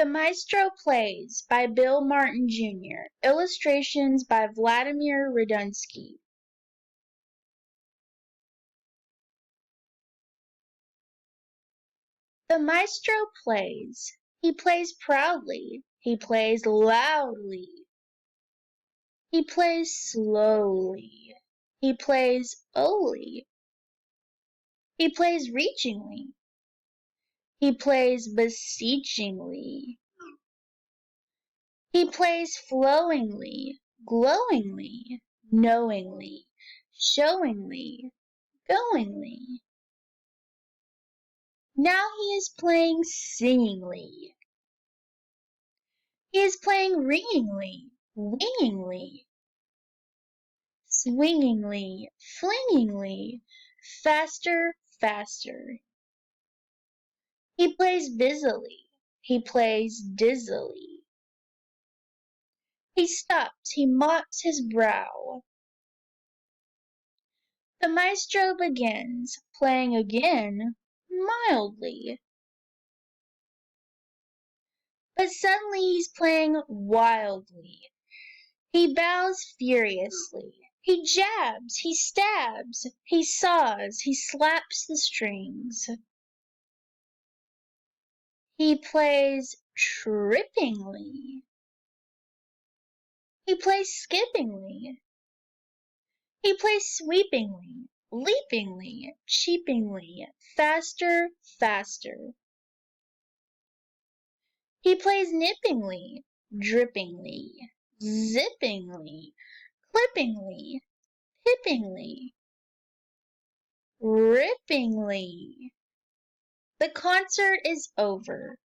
The Maestro Plays by Bill Martin Jr. Illustrations by Vladimir Radunsky. The maestro plays. He plays proudly. He plays loudly. He plays slowly. He plays oly. He plays reachingly. He plays beseechingly. He plays flowingly, glowingly, knowingly, showingly, goingly. Now he is playing singingly. He is playing ringingly, wingingly, swingingly, flingingly, faster, faster. He plays busily. He plays dizzily. He stops. He mops his brow. The maestro begins, playing again, mildly. But suddenly he's playing wildly. He bows furiously. He jabs, he stabs, he saws, he slaps the strings. He plays trippingly. He plays skippingly. He plays sweepingly, leapingly, cheapingly, faster, faster. He plays nippingly, drippingly, zippingly, clippingly, pippingly, rippingly. The concert is over.